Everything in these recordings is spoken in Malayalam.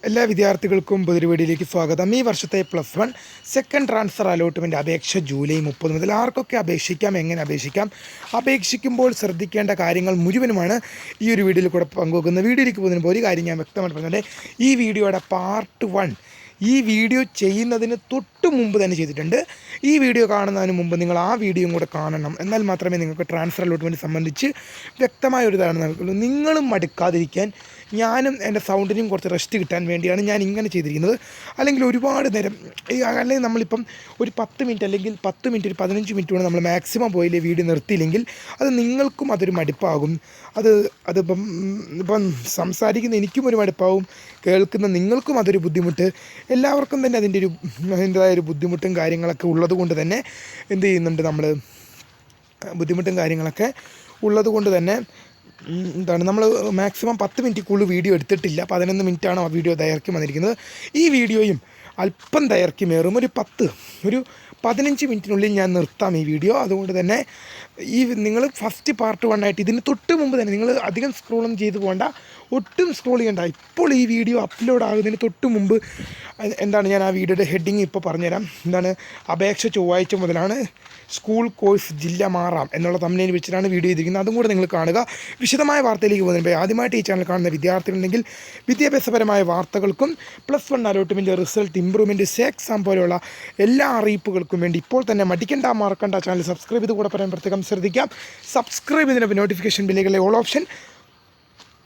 എല്ലാ വിദ്യാർത്ഥികൾക്കും പുതിയൊരു വീഡിയോയിലേക്ക് സ്വാഗതം. ഈ വർഷത്തെ +1 സെക്കൻഡ് ട്രാൻസ്ഫർ അലോട്ട്മെൻറ്റ് അപേക്ഷ ജൂലൈ 30 മുതൽ ആർക്കൊക്കെ അപേക്ഷിക്കാം, എങ്ങനെ അപേക്ഷിക്കാം, അപേക്ഷിക്കുമ്പോൾ ശ്രദ്ധിക്കേണ്ട കാര്യങ്ങൾ മുഴുവനുമാണ് ഈ ഒരു വീഡിയോയിൽ കൂടെ പങ്കുവെക്കുന്നത്. വീഡിയോയിലേക്ക് പോകുന്നതിന് ഒരു കാര്യം ഞാൻ വ്യക്തമായിട്ട് പറഞ്ഞാൽ, ഈ വീഡിയോയുടെ പാർട്ട് 1 ഈ വീഡിയോ ചെയ്യുന്നതിന് തൊട്ട് മുമ്പ് തന്നെ ചെയ്തിട്ടുണ്ട്. ഈ വീഡിയോ കാണുന്നതിന് മുമ്പ് നിങ്ങൾ ആ വീഡിയോയും കൂടെ കാണണം. എന്നാൽ മാത്രമേ നിങ്ങൾക്ക് ട്രാൻസ്ഫർ അലോട്ട്മെൻറ്റ് സംബന്ധിച്ച് വ്യക്തമായ ഒരു ധാരണ നൽകുള്ളൂ. നിങ്ങളും മടുക്കാതിരിക്കാൻ ഞാനും എൻ്റെ സൗണ്ടിനും കുറച്ച് റെസ്റ്റ് കിട്ടാൻ വേണ്ടിയാണ് ഞാൻ ഇങ്ങനെ ചെയ്തിരിക്കുന്നത്. അല്ലെങ്കിൽ ഒരുപാട് നേരം അല്ലെങ്കിൽ നമ്മളിപ്പം ഒരു 10 മിനിറ്റ് അല്ലെങ്കിൽ 10 മിനിറ്റ് ഒരു 15 മിനിറ്റ് കൊണ്ട് നമ്മൾ മാക്സിമം പോയില്ലേ വീഡിയോ നിർത്തിയില്ലെങ്കിൽ അത് നിങ്ങൾക്കും അതൊരു മടുപ്പാകും. ഇപ്പം സംസാരിക്കുന്ന എനിക്കും ഒരു മടുപ്പാവും, കേൾക്കുന്ന നിങ്ങൾക്കും അതൊരു ബുദ്ധിമുട്ട്. എല്ലാവർക്കും തന്നെ അതിൻ്റെതായ ഒരു ബുദ്ധിമുട്ടും കാര്യങ്ങളൊക്കെ ഉള്ളത് കൊണ്ട് തന്നെ എന്ത് ചെയ്യുന്നുണ്ട് നമ്മൾ, ബുദ്ധിമുട്ടും കാര്യങ്ങളൊക്കെ ഉള്ളത് കൊണ്ട് തന്നെ നമ്മൾ മാക്സിമം 10 മിനിറ്റ് കൂടുതൽ വീഡിയോ എടുത്തിട്ടില്ല. 11 മിനിറ്റാണ് ആ വീഡിയോ ദൈർഘ്യം വന്നിരിക്കുന്നത്. ഈ വീഡിയോയും അല്പം ദൈർഘ്യമേറും, ഒരു 15 മിനിറ്റിനുള്ളിൽ ഞാൻ നിർത്താം ഈ വീഡിയോ. അതുകൊണ്ട് തന്നെ നിങ്ങൾ ഫസ്റ്റ് പാർട്ട് 1 ആയിട്ട് ഇതിന് തൊട്ട് മുമ്പ് തന്നെ നിങ്ങൾ അധികം സ്ക്രോളൊന്നും ചെയ്ത് പോകണ്ട, ഒട്ടും സ്ക്രോൾ ചെയ്യണ്ട. ഇപ്പോൾ ഈ വീഡിയോ അപ്ലോഡ് ആകുന്നതിന് തൊട്ട് മുമ്പ് ഞാൻ ആ വീഡിയോയുടെ ഹെഡിങ് ഇപ്പോൾ പറഞ്ഞുതരാം. അപേക്ഷ ചൊവ്വാഴ്ച മുതലാണ്, സ്കൂൾ കോഴ്സ് ജില്ല മാറാം എന്നുള്ള തമ്മിൽ വെച്ചിട്ടാണ് വീഡിയോ ചെയ്തിരിക്കുന്നത്. അതും കൂടെ നിങ്ങൾ കാണുക. വിശദമായ വാർത്തയിലേക്ക് പോകുന്നതിന് ആദ്യമായിട്ട് ഈ ചാനൽ കാണുന്ന വിദ്യാർത്ഥികളുണ്ടെങ്കിൽ വിദ്യാഭ്യാസപരമായ വാർത്തകൾക്കും +1 അലോട്ട്മെൻറ്റ് റിസൾട്ട് ഇമ്പ്രൂവ്മെൻറ്റ് എക്സാം പോലെയുള്ള എല്ലാ അറിയിപ്പുകൾക്കും വേണ്ടി ഇപ്പോൾ തന്നെ മറക്കണ്ട ചാനൽ സബ്സ്ക്രൈബ് ചെയ്ത് കൂടെ പറയാൻ പ്രത്യേകം ശ്രദ്ധിക്കാം. സബ്സ്ക്രൈബ് ചെയ്തതിന് നോട്ടിഫിക്കേഷൻ ബെല്ലുകളിലെ ഓൾ ഓപ്ഷൻ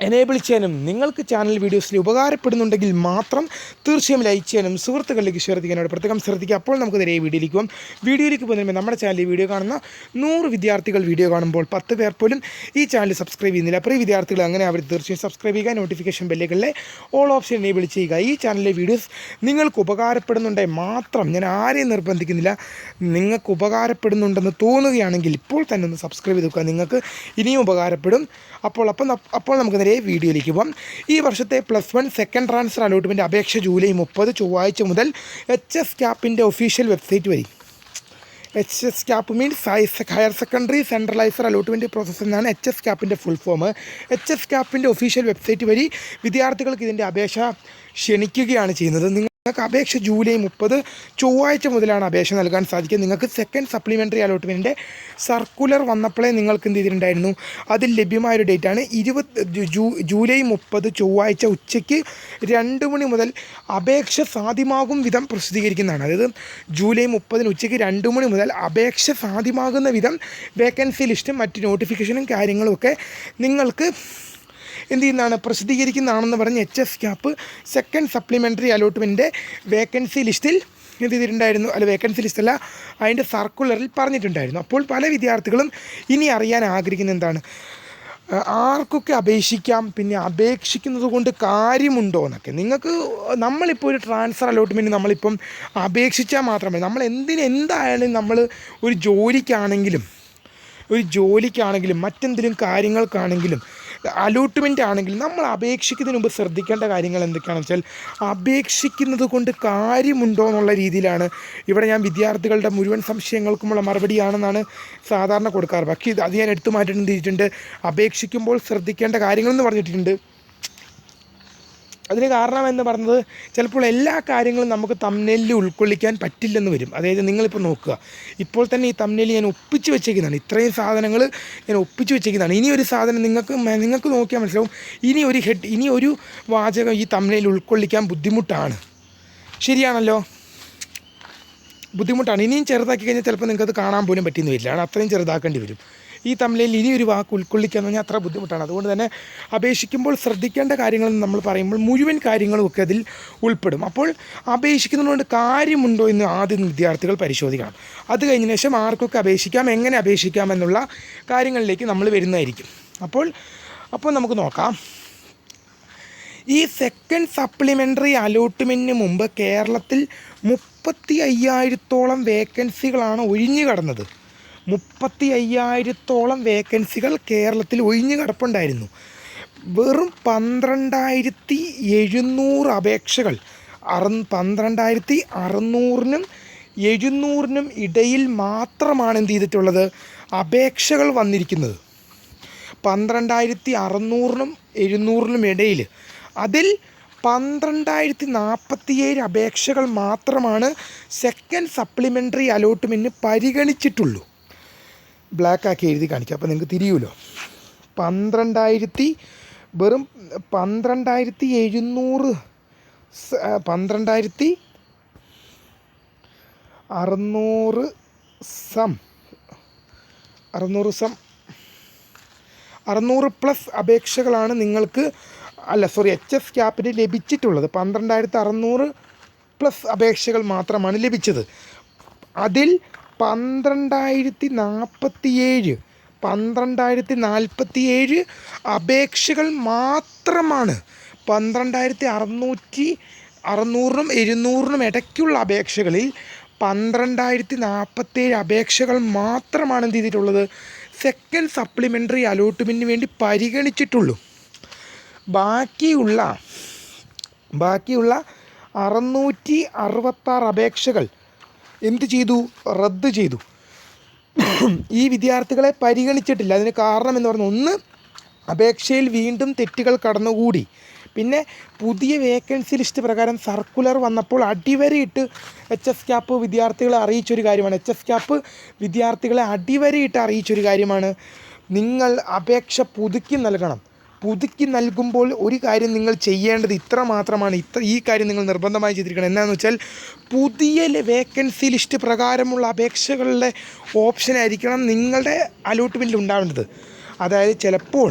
എനേബിൾ ചെയ്യാനും, നിങ്ങൾക്ക് ചാനൽ വീഡിയോസിൽ ഉപകാരപ്പെടുന്നുണ്ടെങ്കിൽ മാത്രം തീർച്ചയായും ലൈക്ക് ചെയ്യാനും സുഹൃത്തുക്കളിലേക്ക് ഷെയർ ചെയ്യാനോട് പ്രത്യേകം ശ്രദ്ധിക്കുക. അപ്പോൾ നമുക്ക് നേരെ വീഡിയോയിലേക്ക് പോകുന്നതിന് നമ്മുടെ ചാനലിൽ വീഡിയോ കാണുന്ന 100 വിദ്യാർത്ഥികൾ വീഡിയോ കാണുമ്പോൾ 10 പേർ പോലും ഈ ചാനൽ സബ്സ്ക്രൈബ് ചെയ്യുന്നില്ല. അപ്പോൾ ഈ വിദ്യാർത്ഥികൾ അങ്ങനെ അവർ തീർച്ചയായും സബ്സ്ക്രൈബ് ചെയ്യുക, നോട്ടിഫിക്കേഷൻ ബെല്ലുകളിലെ ഓൾ ഓപ്ഷൻ എനേബിൾ ചെയ്യുക. ഈ ചാനലിലെ വീഡിയോസ് നിങ്ങൾക്ക് ഉപകാരപ്പെടുന്നുണ്ടെങ്കിൽ മാത്രം, ഞാൻ ആരെയും നിർബന്ധിക്കുന്നില്ല, നിങ്ങൾക്ക് ഉപകാരപ്പെടുന്നുണ്ടെന്ന് തോന്നുകയാണെങ്കിൽ ഇപ്പോൾ തന്നെ ഒന്ന് സബ്സ്ക്രൈബ് ചെയ്ത് വെക്കുക, നിങ്ങൾക്ക് ഇനിയും ഉപകാരപ്പെടും. അപ്പോൾ നമുക്ക് വീഡിയോയിലേക്ക് പോകാം. ഈ വർഷത്തെ +1 സെക്കൻഡ് ട്രാൻസ്ഫർ അലോട്ട്മെൻറ്റ് അപേക്ഷ ജൂലൈ 30 ചൊവ്വാഴ്ച മുതൽ HSCAPൻ്റെ ഒഫീഷ്യൽ വെബ്സൈറ്റ് വഴി. HSCAP means higher secondary centraliser allotment process എന്നാണ് HSCAPൻ്റെ ഫുൾ ഫോം. HSCAPൻ്റെ ഒഫീഷ്യൽ വെബ്സൈറ്റ് വഴി വിദ്യാർത്ഥികൾക്ക് ഇതിൻ്റെ അപേക്ഷ ക്ഷണിക്കുകയാണ് ചെയ്യുന്നത്. നിങ്ങൾക്ക് അപേക്ഷ ജൂലൈ 30 ചൊവ്വാഴ്ച മുതലാണ് അപേക്ഷ നൽകാൻ സാധിക്കുക. നിങ്ങൾക്ക് സെക്കൻഡ് സപ്ലിമെൻ്ററി അലോട്ട്മെൻറ്റിൻ്റെ സർക്കുലർ വന്നപ്പോഴേ നിങ്ങൾക്ക് എന്ത് ചെയ്തിട്ടുണ്ടായിരുന്നു, അതിൽ ലഭ്യമായൊരു ഡേറ്റാണ് ജൂലൈ 30 ചൊവ്വാഴ്ച ഉച്ചയ്ക്ക് 2 മണി മുതൽ അപേക്ഷ സാധ്യമാകും വിധം പ്രസിദ്ധീകരിക്കുന്നതാണ്. അതായത് ജൂലൈ 30 ഉച്ചയ്ക്ക് 2 മണി മുതൽ അപേക്ഷ സാധ്യമാകുന്ന വിധം വേക്കൻസി ലിസ്റ്റും മറ്റ് നോട്ടിഫിക്കേഷനും കാര്യങ്ങളുമൊക്കെ നിങ്ങൾക്ക് എന്ത് ചെയ്യുന്നതാണ്, പ്രസിദ്ധീകരിക്കുന്നതാണെന്ന് പറഞ്ഞ് HSCAP സെക്കൻഡ് സപ്ലിമെൻ്ററി അലോട്ട്മെൻറ്റിൻ്റെ വേക്കൻസി ലിസ്റ്റിൽ എന്ത് ചെയ്തിട്ടുണ്ടായിരുന്നു, വേക്കൻസി ലിസ്റ്റല്ല, അതിൻ്റെ സർക്കുലറിൽ പറഞ്ഞിട്ടുണ്ടായിരുന്നു. അപ്പോൾ പല വിദ്യാർത്ഥികളും ഇനി അറിയാൻ ആഗ്രഹിക്കുന്ന എന്താണ്, ആർക്കൊക്കെ അപേക്ഷിക്കാം, പിന്നെ അപേക്ഷിക്കുന്നത് കൊണ്ട് കാര്യമുണ്ടോ എന്നൊക്കെ. നമ്മളിപ്പോൾ ഒരു ട്രാൻസ്ഫർ അലോട്ട്മെൻറ്റ് നമ്മളിപ്പം അപേക്ഷിച്ചാൽ മാത്രമേ, എന്തായാലും നമ്മൾ ഒരു ജോലിക്കാണെങ്കിലും മറ്റെന്തെങ്കിലും കാര്യങ്ങൾക്കാണെങ്കിലും അലോട്ട്മെൻ്റ് ആണെങ്കിലും നമ്മൾ അപേക്ഷിക്കുന്നതിന് മുമ്പ് ശ്രദ്ധിക്കേണ്ട കാര്യങ്ങൾ എന്തൊക്കെയാണെന്ന് വെച്ചാൽ, അപേക്ഷിക്കുന്നത് കൊണ്ട് കാര്യമുണ്ടോ എന്നുള്ള രീതിയിലാണ് ഇവിടെ ഞാൻ വിദ്യാർത്ഥികളുടെ മുഴുവൻ സംശയങ്ങൾക്കുമുള്ള മറുപടിയാണെന്നാണ് സാധാരണ കൊടുക്കാറ്. പക്ഷേ അത് ഞാൻ എടുത്തു മാറ്റിയിട്ടുണ്ട്. അപേക്ഷിക്കുമ്പോൾ ശ്രദ്ധിക്കേണ്ട കാര്യങ്ങളെന്ന് പറഞ്ഞിട്ടുണ്ട്. അതിന് കാരണമെന്ന് പറഞ്ഞത്, ചിലപ്പോൾ എല്ലാ കാര്യങ്ങളും നമുക്ക് തംബ്നെയിലിൽ ഉൾക്കൊള്ളിക്കാൻ പറ്റില്ലെന്ന് വരും. അതായത് നിങ്ങളിപ്പോൾ നോക്കുക, ഇപ്പോൾ തന്നെ ഈ തംബ്നെയിൽ ഞാൻ ഒപ്പിച്ച് വെച്ചേക്കുന്നതാണ്, ഇത്രയും സാധനങ്ങൾ ഞാൻ ഒപ്പിച്ച് വെച്ചേക്കുന്നതാണ്. ഇനി ഒരു സാധനം നിങ്ങൾക്ക് നോക്കിയാൽ മനസ്സിലാവും, ഇനി ഒരു വാചകം ഈ തംബ്നെയിൽ ഉൾക്കൊള്ളിക്കാൻ ബുദ്ധിമുട്ടാണ്. ശരിയാണല്ലോ, ബുദ്ധിമുട്ടാണ്. ഇനിയും ചെറുതാക്കി കഴിഞ്ഞാൽ ചിലപ്പോൾ നിങ്ങൾക്കത് കാണാൻ പോലും പറ്റിയെന്ന് വരില്ല, അത്രയും ചെറുതാക്കേണ്ടി വരും. ഈ തമ്മിൽ ഇനി ഒരു വാക്ക് ഉൾക്കൊള്ളിക്കുക എന്ന് പറഞ്ഞാൽ അത്ര ബുദ്ധിമുട്ടാണ്. അതുകൊണ്ട് തന്നെ അപേക്ഷിക്കുമ്പോൾ ശ്രദ്ധിക്കേണ്ട കാര്യങ്ങളെന്ന് നമ്മൾ പറയുമ്പോൾ മുഴുവൻ കാര്യങ്ങളുമൊക്കെ അതിൽ ഉൾപ്പെടും. അപ്പോൾ അപേക്ഷിക്കുന്നതുകൊണ്ട് കാര്യമുണ്ടോ എന്ന് ആദ്യം വിദ്യാർത്ഥികൾ പരിശോധിക്കണം. അത് കഴിഞ്ഞ ശേഷം ആർക്കൊക്കെ അപേക്ഷിക്കാം, എങ്ങനെ അപേക്ഷിക്കാം എന്നുള്ള കാര്യങ്ങളിലേക്ക് നമ്മൾ വരുന്നതായിരിക്കും. അപ്പോൾ നമുക്ക് നോക്കാം. ഈ സെക്കൻഡ് സപ്ലിമെൻ്ററി അലോട്ട്മെൻറ്റിന് മുമ്പ് കേരളത്തിൽ 35,000-ഓളം വേക്കൻസികളാണ് ഒഴിഞ്ഞു കിടന്നത്. 35,000-ഓളം വേക്കൻസികൾ കേരളത്തിൽ ഒഴിഞ്ഞു കിടപ്പുണ്ടായിരുന്നു. വെറും 12,700 അപേക്ഷകൾ, 12,600-നും 700-നും ഇടയിൽ മാത്രമാണ് എന്ത് ചെയ്തിട്ടുള്ളത്, അപേക്ഷകൾ വന്നിരിക്കുന്നത്. 12,600-നും 700-നും ഇടയിൽ. അതിൽ 12,047 അപേക്ഷകൾ മാത്രമാണ് സെക്കൻഡ് സപ്ലിമെൻ്ററി അലോട്ട്മെൻറ്റിന് പരിഗണിച്ചിട്ടുള്ളൂ. ബ്ലാക്കാക്കി എഴുതി കാണിക്കാം, അപ്പോൾ നിങ്ങൾക്ക് തിരിയുമല്ലോ. 12,000 വെറും 12,700 600 പ്ലസ് അപേക്ഷകളാണ് നിങ്ങൾക്ക് HS ക്യാപ്പിന് ലഭിച്ചിട്ടുള്ളത്. 12,600 പ്ലസ് അപേക്ഷകൾ മാത്രമാണ് ലഭിച്ചത്. അതിൽ 12,047 അപേക്ഷകൾ മാത്രമാണ് 12,600നും 700നും ഇടയ്ക്കുള്ള അപേക്ഷകളിൽ 12,047 അപേക്ഷകൾ മാത്രമാണ് എന്ത് ചെയ്തിട്ടുള്ളത്, സെക്കൻഡ് സപ്ലിമെൻ്ററി അലോട്ട്മെൻറ്റിന് വേണ്ടി പരിഗണിച്ചിട്ടുള്ളൂ. ബാക്കിയുള്ള 666 അപേക്ഷകൾ എന്ത് ചെയ്തു, റദ്ദ് ചെയ്തു. ഈ വിദ്യാർത്ഥികളെ പരിഗണിച്ചിട്ടില്ല. അതിന് കാരണം എന്ന് പറഞ്ഞാൽ, ഒന്ന്, അപേക്ഷയിൽ വീണ്ടും തെറ്റുകൾ കടന്നുകൂടി. പിന്നെ പുതിയ വേക്കൻസി ലിസ്റ്റ് പ്രകാരം സർക്കുലർ വന്നപ്പോൾ അടിവരയിട്ട് HS ക്യാപ്പ് വിദ്യാർത്ഥികളെ അറിയിച്ചൊരു കാര്യമാണ്. HS ക്യാപ്പ് വിദ്യാർത്ഥികളെ അടിവരയിട്ട് അറിയിച്ചൊരു കാര്യമാണ്, നിങ്ങൾ അപേക്ഷ പുതുക്കി നൽകണം. പുതുക്കി നൽകുമ്പോൾ ഒരു കാര്യം നിങ്ങൾ ചെയ്യേണ്ടത് ഇത്ര മാത്രമാണ്. ഈ കാര്യം നിങ്ങൾ നിർബന്ധമായി ചെയ്തിരിക്കണം. എന്താണെന്ന് വെച്ചാൽ, പുതിയ വേക്കൻസി ലിസ്റ്റ് പ്രകാരമുള്ള അപേക്ഷകളുടെ ഓപ്ഷനായിരിക്കണം നിങ്ങളുടെ അലോട്ട്മെൻറ്റിൽ ഉണ്ടാവേണ്ടത്. അതായത് ചിലപ്പോൾ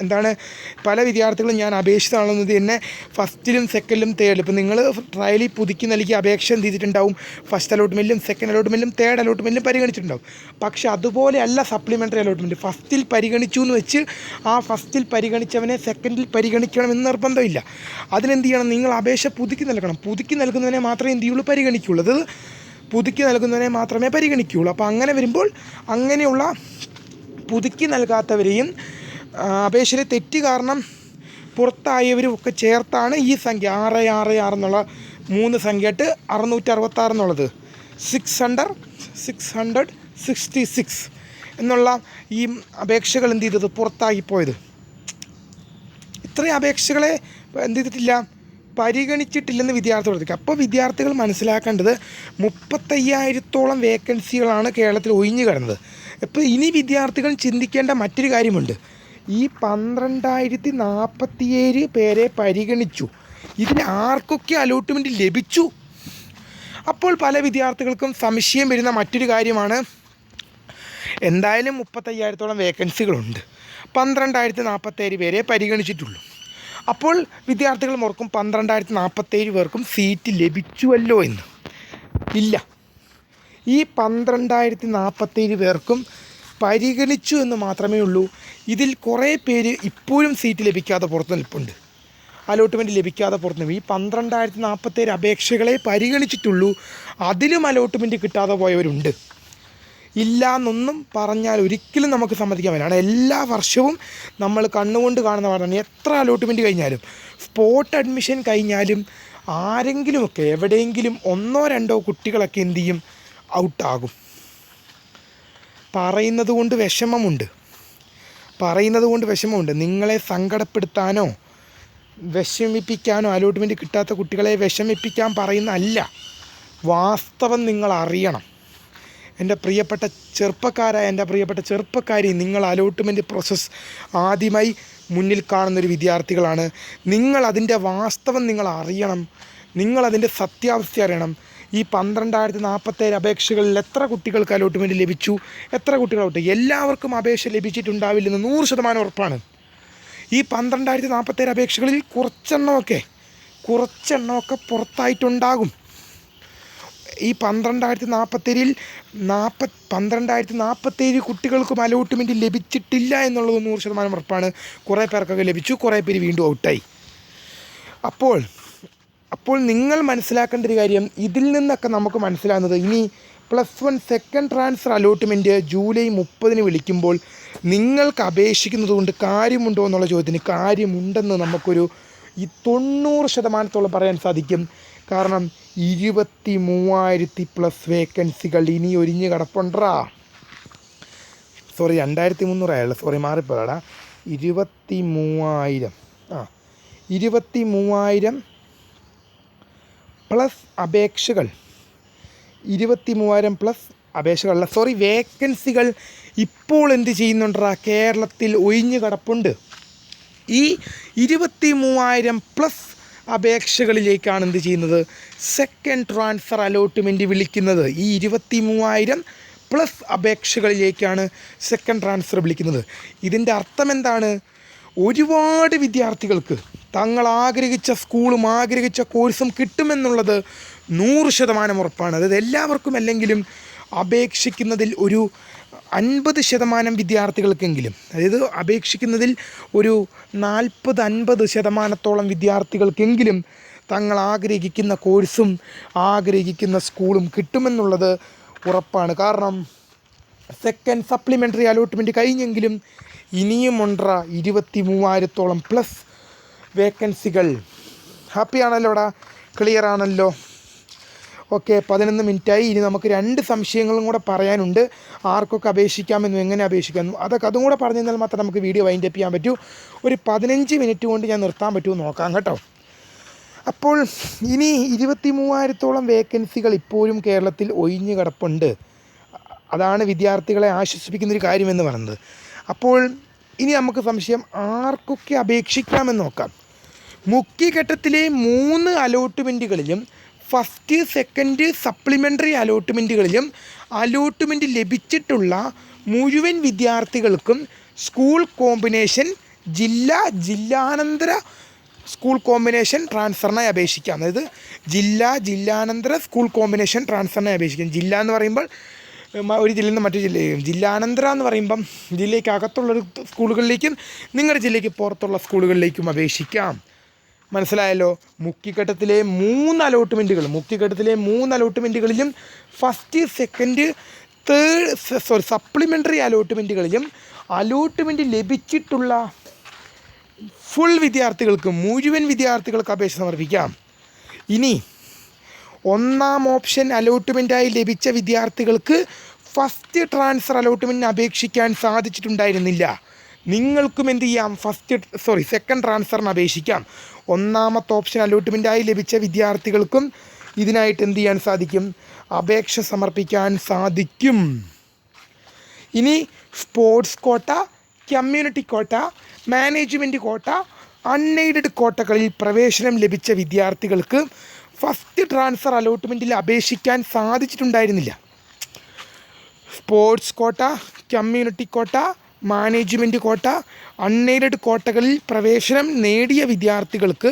എന്താണ്, പല വിദ്യാർത്ഥികളും ഞാൻ അപേക്ഷിച്ചതാണെന്നത് എന്നെ ഫസ്റ്റിലും സെക്കൻഡിലും തേർഡിലും, ഇപ്പോൾ നിങ്ങൾ ട്രയലിൽ പുതുക്കി നൽകിയ അപേക്ഷ എന്ത് ചെയ്തിട്ടുണ്ടാവും, ഫസ്റ്റ് അലോട്ട്മെൻറ്റിലും സെക്കൻഡ് അലോട്ട്മെൻറ്റിലും തേർഡ് അലോട്ട്മെൻറ്റിലും പരിഗണിച്ചിട്ടുണ്ടാവും. പക്ഷേ അതുപോലെയല്ല സപ്ലിമെൻ്ററി അലോട്ട്മെൻറ്റ്. ഫസ്റ്റിൽ പരിഗണിച്ചു എന്ന് വെച്ച് ആ ഫസ്റ്റിൽ പരിഗണിച്ചവനെ സെക്കൻഡിൽ പരിഗണിക്കണമെന്ന് നിർബന്ധമില്ല. അതിനെന്ത് ചെയ്യണം, നിങ്ങൾ അപേക്ഷ പുതുക്കി നൽകണം. പുതുക്കി നൽകുന്നതിനെ മാത്രമേ എന്ത് ചെയ്യുള്ളൂ, പരിഗണിക്കുകയുള്ളൂ. അത് പുതുക്കി നൽകുന്നതിനെ മാത്രമേ പരിഗണിക്കുകയുള്ളൂ. അപ്പോൾ അങ്ങനെ വരുമ്പോൾ അങ്ങനെയുള്ള പുതുക്കി നൽകാത്തവരെയും അപേക്ഷയിലെ തെറ്റ് കാരണം പുറത്തായവരും ഒക്കെ ചേർത്താണ് ഈ സംഖ്യ 666 എന്നുള്ള 3 സംഖ്യയായിട്ട് 666 എന്നുള്ളത് 666 എന്നുള്ള ഈ അപേക്ഷകൾ എന്ത് ചെയ്തത്, പുറത്താക്കിപ്പോയത്. ഇത്രയും അപേക്ഷകളെ എന്ത് ചെയ്തിട്ടില്ല, പരിഗണിച്ചിട്ടില്ലെന്ന് വിദ്യാർത്ഥികൾ ശ്രദ്ധിക്കുക. അപ്പോൾ വിദ്യാർത്ഥികൾ മനസ്സിലാക്കേണ്ടത് 35,000-ഓളം വേക്കൻസികളാണ് കേരളത്തിൽ ഒഴിഞ്ഞു കിടന്നത്. അപ്പോൾ ഇനി വിദ്യാർത്ഥികൾ ചിന്തിക്കേണ്ട മറ്റൊരു കാര്യമുണ്ട്. ഈ 12,047 പേരെ പരിഗണിച്ചു, ഇതിന് ആർക്കൊക്കെ അലോട്ട്മെൻറ്റ് ലഭിച്ചു? അപ്പോൾ പല വിദ്യാർത്ഥികൾക്കും സംശയം വരുന്ന മറ്റൊരു കാര്യമാണ്, എന്തായാലും 35,000-ഓളം വേക്കൻസികളുണ്ട്, 12,047 പേരെ പരിഗണിച്ചിട്ടുള്ളൂ. അപ്പോൾ വിദ്യാർത്ഥികൾ ഓർക്കും 12,047 പേർക്കും സീറ്റ് ലഭിച്ചുവല്ലോ എന്ന്. ഇല്ല, ഈ 12,047 പേർക്കും പരിഗണിച്ചു എന്ന് മാത്രമേ ഉള്ളൂ. ഇതിൽ കുറേ പേര് ഇപ്പോഴും സീറ്റ് ലഭിക്കാതെ പുറത്ത് നിൽപ്പുണ്ട്, അലോട്ട്മെൻറ്റ് ലഭിക്കാതെ പുറത്ത് നിൽക്കും. ഈ 12,047 അപേക്ഷകളെ പരിഗണിച്ചിട്ടുള്ളൂ, അതിലും അലോട്ട്മെൻറ്റ് കിട്ടാതെ പോയവരുണ്ട്. ഇല്ല എന്നൊന്നും പറഞ്ഞാൽ ഒരിക്കലും നമുക്ക് സമ്മതിക്കാൻ പറ്റില്ല. എല്ലാ വർഷവും നമ്മൾ കണ്ണുകൊണ്ട് കാണുന്ന പറഞ്ഞാൽ എത്ര അലോട്ട്മെൻറ്റ് കഴിഞ്ഞാലും, സ്പോട്ട് അഡ്മിഷൻ കഴിഞ്ഞാലും ആരെങ്കിലുമൊക്കെ എവിടെയെങ്കിലും 1-2 കുട്ടികളൊക്കെ എന്തു ചെയ്യും, ഔട്ടാകും. പറയുന്നത് കൊണ്ട് വിഷമമുണ്ട്. നിങ്ങളെ സങ്കടപ്പെടുത്താനോ വിഷമിപ്പിക്കാനോ, അലോട്ട്മെൻറ്റ് കിട്ടാത്ത കുട്ടികളെ വിഷമിപ്പിക്കാൻ പറയുന്ന അല്ല, വാസ്തവം നിങ്ങൾ അറിയണം. എൻ്റെ പ്രിയപ്പെട്ട ചെറുപ്പക്കാരി, നിങ്ങൾ അലോട്ട്മെൻറ്റ് പ്രോസസ്സ് ആദ്യമായി മുന്നിൽ കാണുന്നൊരു വിദ്യാർത്ഥികളാണ്. നിങ്ങൾ അതിൻ്റെ വാസ്തവം നിങ്ങൾ അറിയണം, നിങ്ങളതിൻ്റെ സത്യാവസ്ഥ അറിയണം. ഈ 12,047 അപേക്ഷകളിൽ എത്ര കുട്ടികൾക്ക് അലോട്ട്മെൻറ്റ് ലഭിച്ചു, എത്ര കുട്ടികൾ ഔട്ട്? എല്ലാവർക്കും അപേക്ഷ ലഭിച്ചിട്ടുണ്ടാവില്ലെന്ന് 100% ഉറപ്പാണ്. ഈ 12,047 അപേക്ഷകളിൽ കുറച്ചെണ്ണമൊക്കെ പുറത്തായിട്ടുണ്ടാകും. ഈ 12,047 കുട്ടികൾക്കും അലോട്ട്മെൻറ്റ് ലഭിച്ചിട്ടില്ല എന്നുള്ളത് 100% ഉറപ്പാണ്. കുറേ പേർക്കൊക്കെ ലഭിച്ചു, കുറേ പേര് വീണ്ടും ഔട്ടായി. അപ്പോൾ നിങ്ങൾ മനസ്സിലാക്കേണ്ട ഒരു കാര്യം, ഇതിൽ നിന്നൊക്കെ നമുക്ക് മനസ്സിലാകുന്നത്, ഇനി +1 സെക്കൻഡ് ട്രാൻസ്ഫർ അലോട്ട്മെൻറ്റ് ജൂലൈ 30 വിളിക്കുമ്പോൾ നിങ്ങൾക്ക് അപേക്ഷിക്കുന്നത് കൊണ്ട് കാര്യമുണ്ടോ എന്നുള്ള ചോദ്യത്തിന് കാര്യമുണ്ടെന്ന് നമുക്കൊരു 90% പറയാൻ സാധിക്കും. കാരണം 23,000+ വേക്കൻസികൾ ഇനി ഒരിഞ്ഞ് കിടപ്പുണ്ടാ. 2,300 ആയുള്ളൂ, മാറിപ്പോടാ. 23,000 23,000 പ്ലസ് അപേക്ഷകൾ 23,000 പ്ലസ് അപേക്ഷകളല്ല വേക്കൻസികൾ ഇപ്പോൾ എന്ത് ചെയ്യുന്നുണ്ടാ കേരളത്തിൽ ഒഴിഞ്ഞു കിടപ്പുണ്ട്. ഈ 23,000 പ്ലസ് അപേക്ഷകളിലേക്കാണ് എന്ത് ചെയ്യുന്നത് സെക്കൻഡ് ട്രാൻസ്ഫർ അലോട്ട്മെൻറ്റ് വിളിക്കുന്നത്. ഈ 23,000 പ്ലസ് അപേക്ഷകളിലേക്കാണ് സെക്കൻഡ് ട്രാൻസ്ഫർ വിളിക്കുന്നത്. ഇതിൻ്റെ അർത്ഥം എന്താണ്? ഒരുപാട് വിദ്യാർത്ഥികൾക്ക് തങ്ങൾ ആഗ്രഹിച്ച സ്കൂളും ആഗ്രഹിച്ച കോഴ്സും കിട്ടുമെന്നുള്ളത് 100% ഉറപ്പാണ്. അതായത് എല്ലാവർക്കും അല്ലെങ്കിലും അപേക്ഷിക്കുന്നതിൽ ഒരു 50% വിദ്യാർത്ഥികൾക്കെങ്കിലും, അതായത് അപേക്ഷിക്കുന്നതിൽ ഒരു 40-50% വിദ്യാർത്ഥികൾക്കെങ്കിലും തങ്ങൾ ആഗ്രഹിക്കുന്ന കോഴ്സും ആഗ്രഹിക്കുന്ന സ്കൂളും കിട്ടുമെന്നുള്ളത് ഉറപ്പാണ്. കാരണം സെക്കൻഡ് സപ്ലിമെൻ്ററി അലോട്ട്മെൻറ്റ് കഴിഞ്ഞെങ്കിലും ഇനിയും 23,000 പ്ലസ് വേക്കൻസികൾ. ഹാപ്പിയാണല്ലോടാ? ക്ലിയർ ആണല്ലോ? ഓക്കെ, 11 മിനിറ്റായി. ഇനി നമുക്ക് 2 സംശയങ്ങളും കൂടെ പറയാനുണ്ട്. ആർക്കൊക്കെ അപേക്ഷിക്കാമെന്നും എങ്ങനെ അപേക്ഷിക്കാമെന്നും അതും കൂടെ പറഞ്ഞു തന്നാൽ മാത്രമേ നമുക്ക് വീഡിയോ വൈൻഡ് അപ്പ് ചെയ്യാൻ പറ്റൂ. ഒരു 15 മിനിറ്റ് കൊണ്ട് ഞാൻ നിർത്താൻ പറ്റുമോ നോക്കാം കേട്ടോ. അപ്പോൾ ഇനി 23,000 വേക്കൻസികൾ ഇപ്പോഴും കേരളത്തിൽ ഒഴിഞ്ഞു കിടപ്പുണ്ട്. അതാണ് വിദ്യാർത്ഥികളെ ആശ്വസിപ്പിക്കുന്നൊരു കാര്യമെന്ന് പറയുന്നത്. അപ്പോൾ ഇനി നമുക്ക് സംശയം ആർക്കൊക്കെ അപേക്ഷിക്കാമെന്ന് നോക്കാം. മുഖ്യഘട്ടത്തിലെ 3 അലോട്ട്മെൻറ്റുകളിലും ഫസ്റ്റ് സെക്കൻഡ് സപ്ലിമെൻ്ററി അലോട്ട്മെൻറ്റുകളിലും അലോട്ട്മെൻറ്റ് ലഭിച്ചിട്ടുള്ള മുഴുവൻ വിദ്യാർത്ഥികൾക്കും സ്കൂൾ കോമ്പിനേഷൻ ജില്ലാനന്തര സ്കൂൾ കോമ്പിനേഷൻ ട്രാൻസ്ഫറിനായി അപേക്ഷിക്കാം. അതായത് ജില്ലാനന്തര സ്കൂൾ കോമ്പിനേഷൻ ട്രാൻസ്ഫറിനായി അപേക്ഷിക്കാം. ജില്ല എന്ന് പറയുമ്പോൾ ഒരു ജില്ലയിൽ നിന്ന് മറ്റു ജില്ലയിലും, ജില്ലാനന്തര എന്ന് പറയുമ്പം ജില്ലയ്ക്ക് അകത്തുള്ളൊരു സ്കൂളുകളിലേക്കും നിങ്ങളുടെ ജില്ലയ്ക്ക് പുറത്തുള്ള സ്കൂളുകളിലേക്കും അപേക്ഷിക്കാം. മനസ്സിലായല്ലോ? മുഖ്യഘട്ടത്തിലെ 3 അലോട്ട്മെൻറ്റുകളിലും ഫസ്റ്റ് സെക്കൻഡ് തേർഡ് സപ്ലിമെൻ്ററി അലോട്ട്മെൻറ്റുകളിലും അലോട്ട്മെൻറ്റ് ലഭിച്ചിട്ടുള്ള ഫുൾ വിദ്യാർത്ഥികൾക്ക്, മുഴുവൻ വിദ്യാർത്ഥികൾക്ക് അപേക്ഷ സമർപ്പിക്കാം. ഇനി 1ാം ഓപ്ഷൻ അലോട്ട്മെൻറ്റായി ലഭിച്ച വിദ്യാർത്ഥികൾക്ക് ഫസ്റ്റ് ട്രാൻസ്ഫർ അലോട്ട്മെൻറ്റിന് അപേക്ഷിക്കാൻ സാധിച്ചിട്ടുണ്ടായിരുന്നില്ല. നിങ്ങൾക്കും എന്ത് ചെയ്യാം? സെക്കൻഡ് ട്രാൻസ്ഫറിന് അപേക്ഷിക്കാം. 1ാമത്തെ ഓപ്ഷൻ അലോട്ട്മെൻറ്റായി ലഭിച്ച വിദ്യാർത്ഥികൾക്കും ഇതിനായിട്ട് എന്ത് ചെയ്യാൻ സാധിക്കും? അപേക്ഷ സമർപ്പിക്കാൻ സാധിക്കും. ഇനി sports quota, community quota, management quota, unaided കോട്ടകളിൽ പ്രവേശനം ലഭിച്ച വിദ്യാർത്ഥികൾക്ക് ഫസ്റ്റ് ട്രാൻസ്ഫർ അലോട്ട്മെൻറ്റിൽ അപേക്ഷിക്കാൻ സാധിച്ചിട്ടുണ്ടായിരുന്നില്ല. Sports quota, community quota, management quota, unaided കോട്ടകളിൽ പ്രവേശനം നേടിയ വിദ്യാർത്ഥികൾക്ക്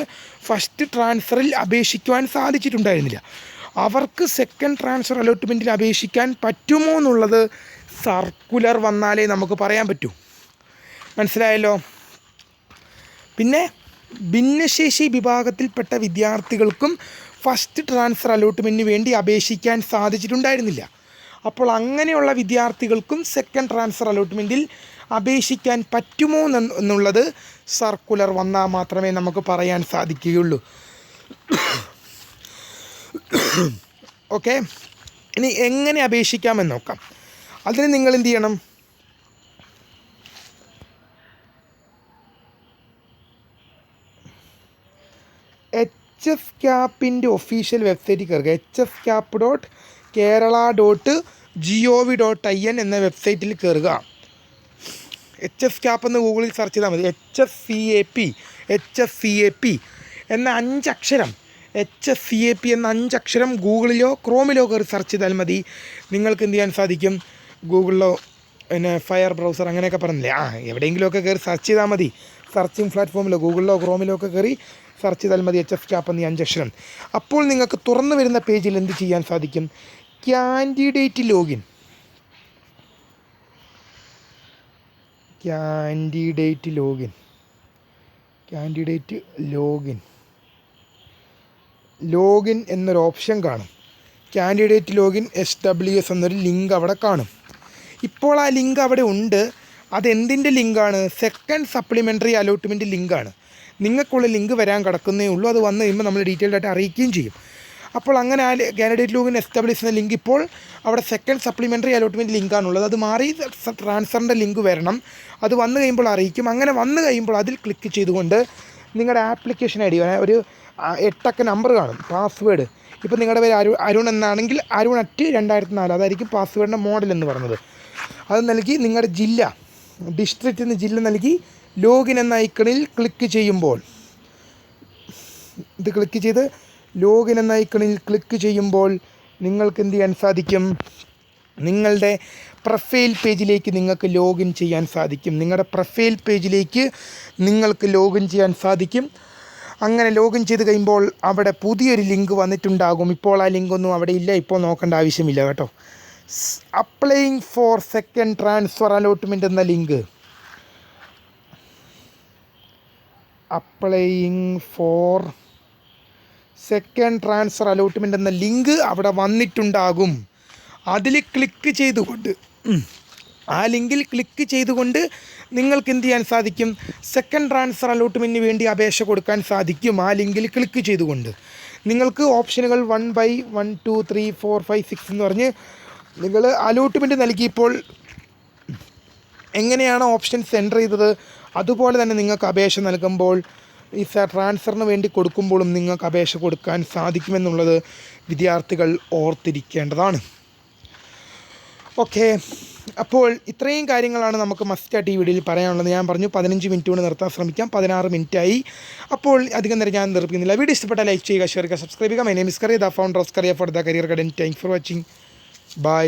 ഫസ്റ്റ് ട്രാൻസ്ഫറിൽ അപേക്ഷിക്കുവാൻ സാധിച്ചിട്ടുണ്ടായിരുന്നില്ല. അവർക്ക് സെക്കൻഡ് ട്രാൻസ്ഫർ അലോട്ട്മെൻറ്റിൽ അപേക്ഷിക്കാൻ പറ്റുമോ എന്നുള്ളത് സർക്കുലർ വന്നാലേ നമുക്ക് പറയാൻ പറ്റൂ. മനസ്സിലായല്ലോ? പിന്നെ ഭിന്നശേഷി വിഭാഗത്തിൽപ്പെട്ട വിദ്യാർത്ഥികൾക്കും ഫസ്റ്റ് ട്രാൻസ്ഫർ അലോട്ട്മെൻറ്റിന് വേണ്ടി അപേക്ഷിക്കാൻ സാധിച്ചിട്ടുണ്ടായിരുന്നില്ല. അപ്പോൾ അങ്ങനെയുള്ള വിദ്യാർത്ഥികൾക്കും സെക്കൻഡ് ട്രാൻസ്ഫർ അലോട്ട്മെൻറ്റിൽ അപേക്ഷിക്കാൻ പറ്റുമോ എന്നുള്ളത് സർക്കുലർ വന്നാൽ മാത്രമേ നമുക്ക് പറയാൻ സാധിക്കുകയുള്ളൂ. ഓക്കെ, ഇനി എങ്ങനെ അപേക്ഷിക്കാമെന്ന് നോക്കാം. അതിന് നിങ്ങൾ എന്ത് ചെയ്യണം? HFCAPൻ്റെ ഒഫീഷ്യൽ വെബ്സൈറ്റിൽ കയറുക. hfcap.kerala.gov.in എന്ന വെബ്സൈറ്റിൽ കയറുക. HFCAP എന്ന് ഗൂഗിളിൽ സെർച്ച് ചെയ്താൽ മതി. HFCAP എന്ന 5 അക്ഷരം, HFCAP എന്ന 5 അക്ഷരം ഗൂഗിളിലോ ക്രോമിലോ കയറി സെർച്ച് ചെയ്താൽ മതി. നിങ്ങൾക്ക് എന്ത് ചെയ്യാൻ സാധിക്കും? ഗൂഗിളിലോ പിന്നെ ഫയർ ബ്രൗസർ അങ്ങനെയൊക്കെ പറഞ്ഞില്ലേ, എവിടെയെങ്കിലുമൊക്കെ കയറി സെർച്ച് ചെയ്താൽ മതി. സെർച്ചിങ് പ്ലാറ്റ്ഫോമിലോ ഗൂഗിളിലോ ക്രോമിലോ ഒക്കെ കയറി സെർച്ച് ചെയ്താൽ മതി HFCAP എന്ന 5 അക്ഷരം. അപ്പോൾ നിങ്ങൾക്ക് തുറന്നു വരുന്ന പേജിൽ എന്ത് ചെയ്യാൻ സാധിക്കും? കാൻഡിഡേറ്റ് ലോഗിൻ എന്നൊരു ഓപ്ഷൻ കാണും. കാൻഡിഡേറ്റ് ലോഗിൻ SWS എന്നൊരു ലിങ്ക് അവിടെ കാണും. ഇപ്പോൾ ആ ലിങ്ക് അവിടെ ഉണ്ട്. അതെന്തിൻ്റെ ലിങ്കാണ്? സെക്കൻഡ് സപ്ലിമെൻ്ററി അലോട്ട്മെൻറ്റ് ലിങ്കാണ്. നിങ്ങൾക്കുള്ള ലിങ്ക് വരാൻ കിടക്കുന്നേ ഉള്ളൂ. അത് വന്നു കഴിയുമ്പോൾ നമ്മൾ ഡീറ്റെയിൽഡായിട്ട് അറിയിക്കുകയും ചെയ്യും. അപ്പോൾ അങ്ങനെ ആ കാൻഡിഡേറ്റ് ലോഗിൻ SWS എന്ന ലിങ്ക് ഇപ്പോൾ അവിടെ സെക്കൻഡ് സപ്ലിമെൻ്ററി അലോട്ട്മെൻറ്റ് ലിങ്കാണുള്ളത്. അത് മാറി ട്രാൻസ്ഫറിൻ്റെ ലിങ്ക് വരണം. അത് വന്നു കഴിയുമ്പോൾ അറിയിക്കും. അങ്ങനെ വന്നു കഴിയുമ്പോൾ അതിൽ ക്ലിക്ക് ചെയ്തുകൊണ്ട് നിങ്ങളുടെ ആപ്ലിക്കേഷൻ ഐ ഡി ഒരു 8 അക്ക നമ്പർ കാണും പാസ്വേഡ്. ഇപ്പോൾ നിങ്ങളുടെ പേര് അരുൺ എന്നാണെങ്കിൽ Arun@2004 അതായിരിക്കും പാസ്വേഡിൻ്റെ മോഡൽ എന്ന് പറഞ്ഞത്. അത് നൽകി നിങ്ങളുടെ ജില്ല ഡിസ്ട്രിക്റ്റ് എന്ന് ജില്ല നൽകി ലോഗിൻ എന്ന ഐക്കണിൽ ക്ലിക്ക് ചെയ്യുമ്പോൾ ലോഗിൻ എന്ന ഐക്കണിൽ ക്ലിക്ക് ചെയ്യുമ്പോൾ നിങ്ങൾക്ക് എന്ത് ചെയ്യാൻ സാധിക്കും? നിങ്ങളുടെ പ്രൊഫൈൽ പേജിലേക്ക് നിങ്ങൾക്ക് ലോഗിൻ ചെയ്യാൻ സാധിക്കും. അങ്ങനെ ലോഗിൻ ചെയ്ത് കഴിയുമ്പോൾ അവിടെ പുതിയൊരു ലിങ്ക് വന്നിട്ടുണ്ടാകും. ഇപ്പോൾ ആ ലിങ്കൊന്നും അവിടെ ഇല്ല, ഇപ്പോൾ നോക്കേണ്ട ആവശ്യമില്ല കേട്ടോ. Applying for second transfer allotment എന്ന link, applying for second transfer allotment എന്ന ലിങ്ക് അവിടെ വന്നിട്ടുണ്ടാകും. അതിൽ ക്ലിക്ക് ചെയ്തുകൊണ്ട് ആ ലിങ്കിൽ ക്ലിക്ക് ചെയ്തുകൊണ്ട് നിങ്ങൾക്ക് എന്ത് ചെയ്യാൻ സാധിക്കും? സെക്കൻഡ് ട്രാൻസ്ഫർ അലോട്ട്മെൻറ്റിന് വേണ്ടി അപേക്ഷ കൊടുക്കാൻ സാധിക്കും. ആ ലിങ്കിൽ ക്ലിക്ക് ചെയ്തുകൊണ്ട് നിങ്ങൾക്ക് ഓപ്ഷനുകൾ 1/1 2 3 4 5 6 എന്ന് പറഞ്ഞ് നിങ്ങൾ അലോട്ട്മെൻറ്റ് നൽകിയപ്പോൾ എങ്ങനെയാണ് ഓപ്ഷൻസ് എൻ്റർ ചെയ്തത് അതുപോലെ തന്നെ നിങ്ങൾക്ക് അപേക്ഷ നൽകുമ്പോൾ ഈ ട്രാൻസ്ഫറിന് വേണ്ടി കൊടുക്കുമ്പോഴും നിങ്ങൾക്ക് അപേക്ഷ കൊടുക്കാൻ സാധിക്കുമെന്നുള്ളത് വിദ്യാർത്ഥികൾ ഓർത്തിരിക്കേണ്ടതാണ്. ഓക്കെ, അപ്പോൾ ഇത്രയും കാര്യങ്ങളാണ് നമുക്ക് മസ്റ്റായിട്ട് ഈ വീഡിയോയിൽ പറയാനുള്ളത്. ഞാൻ പറഞ്ഞു 15 മിനിറ്റ് കൊണ്ട് നിർത്താൻ ശ്രമിക്കാം, 16 മിനിറ്റായി. അപ്പോൾ അധികം നേരം ഞാൻ നിർത്തുന്നില്ല. വീഡിയോ ഇഷ്ടപ്പെട്ടാൽ ലൈക്ക് ചെയ്യുക, ഷെയർ ചെയ്യുക, സബ്സ്ക്രൈബ് ചെയ്യുക. My name is Kariya, the founder of Kariya for the career guidance. Thank for watching. By.